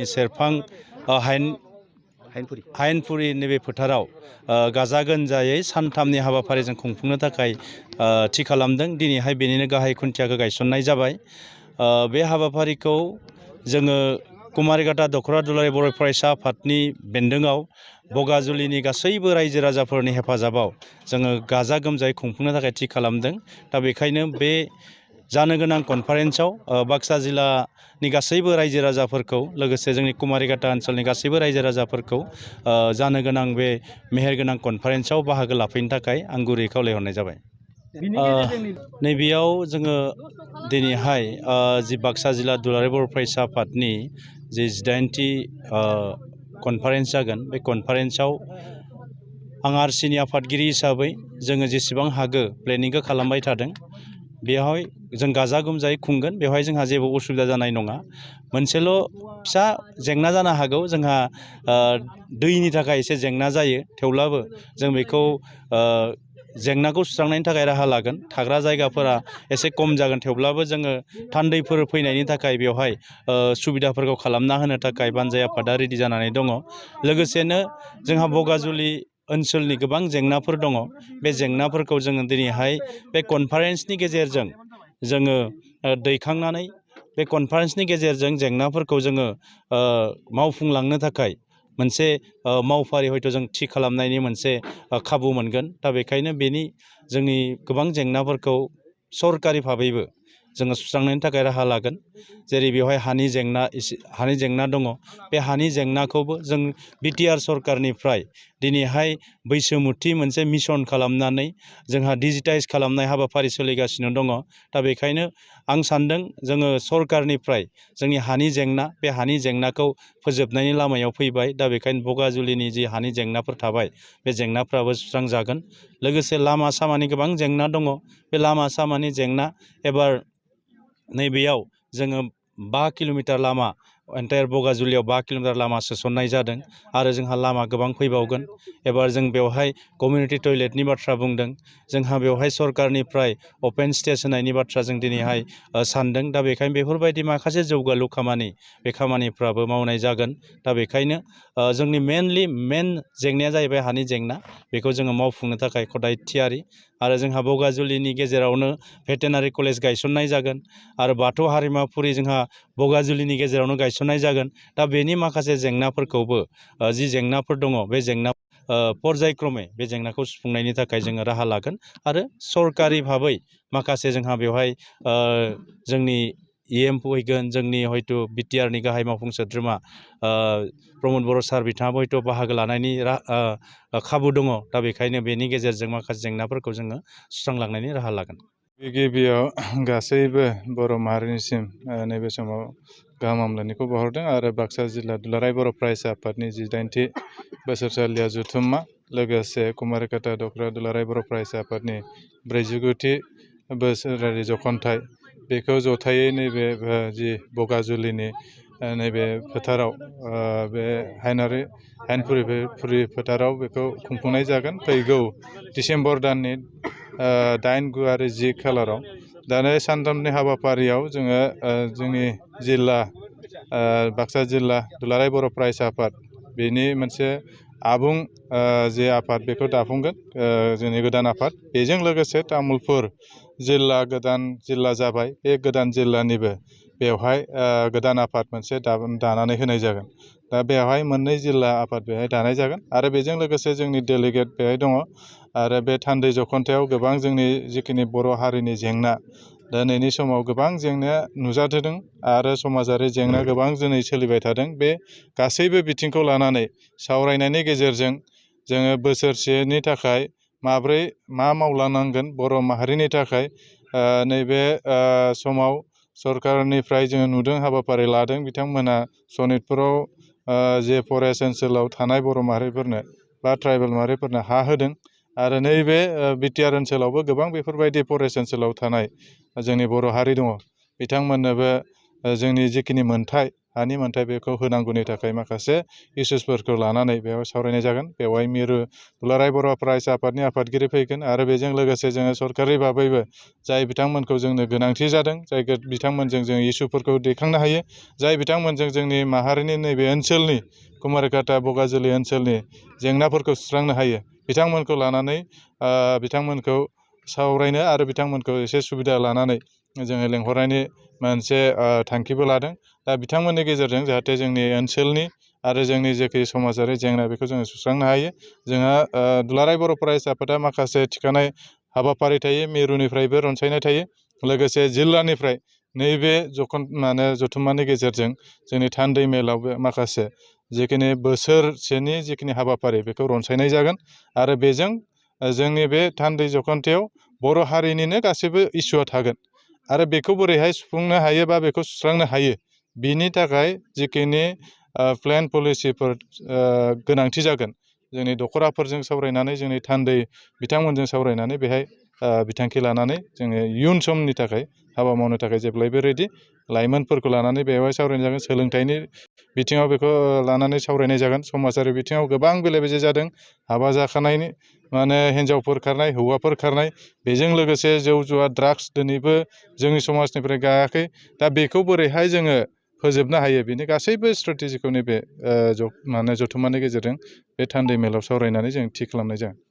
सेरफां हायेनपुरी नैबे फोथाराव गाजा गोमजायै सानथामनि हाबाफारिजों खुंफुंनो थाखाय थि खालामदों। दिनैहाय बेनिनो गाहाय खुन्थियाखौ गायसननाय जाबाय। बे हाबाफारिखौ जोङो कुमारिघाटा दख'रा दुलाराय बर' फरायसा आफादनि बेन्दोङाव बगाजुलिनि गासैबो रायजो राजाफोरनि हेफाजाबाव जोङो गाजा गोमजायै खुंफुंनो थाखाय थि खालामदों। दा बेखायनो बे जानो गोनां कनफारेन्सआव बाक्सा जिल्लानि गासैबो रायजो राजाफोरखौ लोगोसे जोंनि कुमारिघाटा ओनसोलनि गासैबो रायजो राजाफोरखौ जानो गोनां बे मेहेरगोनां कनफारेन्सआव बाहागो लाफैनो थाखाय आं गुरै खावलायहरनाय जाबाय। नैबेयाव जोङो दिनैहाय जि बाक्सा जिल्ला दुलाराय बर' फरायसा आफादनि जि 18थि कनफारेन्स जागोन, बे कनफारेन्सआव आं आरसिनि आफादगिरि हिसाबै जोङो जेसेबां हागौ प्लेनिंखौ खालामबाय थादों। बेवहाय जों गाजा गोमजायै खुंगोन। बेवहाय जोंहा जेबो उसुबिदा जानाय नङा। मोनसेल' फिसा जेंना जानो हागौ, जोंहा दैनि थाखाय एसे जेंना जायो। थेवब्लाबो जों बेखौ जेंनाखौ सुस्रांनायनि थाखाय राहा लागोन। थाग्रा जायगाफोरा एसे खम जागोन, थेवब्लाबो जोङो थान्दैफोर फैनायनि थाखाय बेवहाय सुबिदाफोरखौ खालामना होनो थाखाय बानजाय आफादा रेडि जानानै दङ। लोगोसेनो जोंहा बगाजुलि ओनसोलनि गोबां जेंनाफोर दङ। बे जेंनाफोरखौ जोङो दिनैहाय बे कनफारेन्सनि गेजेरजों जोङो दैखांनानै बे कनफारेन्सनि गेजेरजों जेंनाफोरखौ जोङो मावफुंलांनो थाखाय मोनसे मावफारि हयथ' जों थि खालामनायनि मोनसे खाबु मोनगोन। दा बेखायनो जोंनि गोबां जेंनाफोरखौ सरकारि भाबैबो जोङो सुस्रांनायनि थाखाय राहा लागोन। जेरै बेवहाय हानि जेंना दङ। बे हानि जेंनाखौबो जों बिटिआर सरकारनिफ्राय दिनैहाय बैसोमुथि मोनसे मिशन खालामनानै जोंहा डिजिटाइज खालामनाय हाबाफारि सोलिगासिनो दङ। दा बेखायनो आं सान्दों जोङो सरकारनिफ्राय जोंनि हानि जेंना, बे हानि जेंनाखौ फोजोबनायनि लामायाव फैबाय। दा बेखायनो बगाजुलिनि जि हानि जेंनाफोर थाबाय, बे जेंनाफ्राबो सुस्रांजागोन। लोगोसे लामा सामानि गोबां जेंना दङ। बे लामा सामानि जेंना एबार नैबेयाव जोङो 5 किल'मिटार लामा, एन्टायार बगाजुलियाव 5 किल'मिटार लामा सोसननाय जादों आरो जोंहा लामा गोबां फैबावगोन। एबार जों बेवहाय कमिउनिटि टयलेटनि बाथ्रा बुंदों। जोंहा बेवहाय सरकारनिफ्राय अपेन स्टेज होनायनि बाथ्रा जों दिनैहाय सानदों। दा बेखायनो बेफोरबायदि माखासे जौगालु खामानि, बे खामानिफ्राबो मावनाय जागोन। दा बेखायनो जोंनि मेन जेंनाया जाहैबाय हानि जेंना। बेखौ जोङो मावफुंनो थाखाय हदाय थियारि। आरो जोंहा बगाजुलिनि गेजेरावनो भेटेनारि कलेज गायसननाय जागोन आरो बाथौ हारिमाफुरि जोंहा बगाजुलिनि गेजेरावनो गायसननाय जागोन। दा बेनि माखासे जेंनाफोरखौबो जि जेंनाफोर दङ, बे जेंना पर्यायक्रमे बे जेंनाखौ सुफुंनायनि थाखाय जोङो राहा लागोन। आरो सरकारि भाबै माखासे जोंहा बेवहाय जोंनि EM फैगोन, जोंनि हयथ' बिटिआरनि गाहाय मावफुं सोद्रोमा प्रमद बर' सार बिथाङाबो हयथ' बाहागो लानायनि खाबु दङ। दा बेखायनो बेनि गेजेरजों माखासे जेंनाफोरखौ जोङो सुस्रांलांनायनि राहा लागोन। गिबियाव गासैबो बर' माहारिनिसिम नैबे समाव गाहाम हामलायनायखौ बावहरदों आरो बाक्सा जिल्ला दुलाराय बर' फरायसा आफादनि 18थि बोसोरसालिया जथुम्मा, लोगोसे कुमारिघाटा दख'रा दुलाराय बर' फरायसा आफादनि 49थि बोसोरारि जखनथाइ, बेखौ जथायै नैबे जि बगाजुलिनि नैबे फोथाराव, बे हायेनपुरी फोथाराव बेखौ खुंफुंनाय जागोन फैगौ डिसेम्बर दाननि 8, 9 आरो 10 खालाराव। दा नै सानथामनि हाबाफारियाव जोङो जोंनि जिल्ला बाक्सा जिल्ला दुलाराय बर' फरायसा आफाद, बेनि मोनसे आबुं जे आफाद बेखौ दाफुंगोन, जोंनि गोदान आफाद। बेजों लोगोसे तामुलपुर जिल्ला गोदान जिल्ला जाबाय। बे गोदान जिल्लानिबो बेवहाय गोदान आफाद मोनसे दानानै होनाय जागोन। दा बेवहाय मोननै जिल्ला आफाद बेवहाय दानाय जागोन आरो बेजों लोगोसे जोंनि डेलिगेट बेवहाय दङ। आरो बे थान्दै जखनथायाव गोबां जोंनि जिखिनि बर' हारिनि जेंना, दिनैनि समाव गोबां जेंनाया नुजाथिदों आरो समाजारि जेंना गोबां दिनै सोलिबाय थादों। बे गासैबो बिथिंखौ लानानै सावरायनायनि गेजेरजों जोङो बोसोरसेनि थाखाय माब्रै मा मावलांनांगोन बर' माहारिनि थाखाय, नैबे समाव सरकारनिफ्राय जोङो नुदों, हाबाफारि लादों। बिथांमोना सनितपुराव जे फरेस्ट ओनसोलाव थानाय बर' माहारिफोरनो बा ट्राइबेल माहारिफोरनो हा होदों आरो नैबे बिटिआर ओनसोलावबो गोबां बेफोरबायदि फरेस्ट ओनसोलाव थानाय जोंनि बर' हारि दङ। बिथांमोननोबो जोंनि जिखिनि मोन्थाय हानि मोन्थाय बेखौ होनांगौनि थाखाय माखासे इसुसफोरखौ लानानै बेयाव सावरायनाय जागोन। बेवहाय मिरु दुलाराय बर' फरायसा आफादनि आफादगिरि फैगोन आरो बेजों लोगोसे जोङो सरकारि भाबैबो जाय बिथांमोनखौ जोंनो गोनांथि जादों, जाय बिथांमोनजों जों इसुफोरखौ दैखांनो हायो, जाय बिथांमोनजों जोंनि माहारिनि नैबे ओनसोलनि कुमारिघाटा बगाजुलि ओनसोलनि जेंनाफोरखौ सुस्रांनो हायो, बिथांमोनखौ लानानै बिथांमोनखौ सावरायनो आरो बिथांमोनखौ एसे सुबिदा लानानै जोङो लेंहरनायनि मोनसे थांखिबो लादों। दा बिथांमोननि गेजेरजों जाहाथे जोंनि ओनसोलनि आरो जोंनि जेखि समाजारि जेंना बेखौ जोङो सुस्रांनो हायो। जोंहा दुलाराय बर' फरायसा आफादा माखासे थिखानाय हाबाफारि थायो, मिरुनिफ्रायबो रनसायनाय थायो, लोगोसे जिल्लानिफ्राय नैबे जथुम्मानि गेजेरजों जोंनि थान्दै मेलावबो माखासे जिखिनि बोसोरसेनि जिखिनि हाबाफारि बेखौ रनसायनाय जागोन आरो बेजों जोंनि बे थान्दै जखन्थायाव बर' हारिनिनो गासैबो इसुआ थागोन आरो बेखौ बोरैहाय सुफुंनो हायो बा बेखौ सुस्रांनो हायो, बिनि थाखाय जिखिनि प्लेन पलिसिफोर गोनांथि जागोन, जोंनि दख'राफोरजों सावरायनानै जोंनि थान्दै बिथांमोनजों सावरायनानै बेहाय बिथांखि लानानै जोङो इयुन समनि थाखाय हाबा मावनो थाखाय जेब्लायबो रेडि। लाइमोनफोरखौ लानानै बेवहाय सावरायनाय जागोन, सोलोंथाइनि बिथिङाव बेखौ लानानै सावरायनाय जागोन, समाजारि बिथिङाव गोबां बेले बेजे जादों, हाबा जाखानायनि हिन्जावफोर खारनाय, हौवाफोर खारनाय, बेजों लोगोसे जौ जुवा ड्राग्स दिनैबो जोंनि समाजनिफ्राय गायाखै। दा बेखौ बोरैहाय जोङो फोजोबनो हायो, बिनि गासैबो स्ट्रेटेजिखौ नैबे जथुम्मानि गेजेरजों बे थान्दै मेलाव सावरायनानै जों थि खालामनाय जागोन।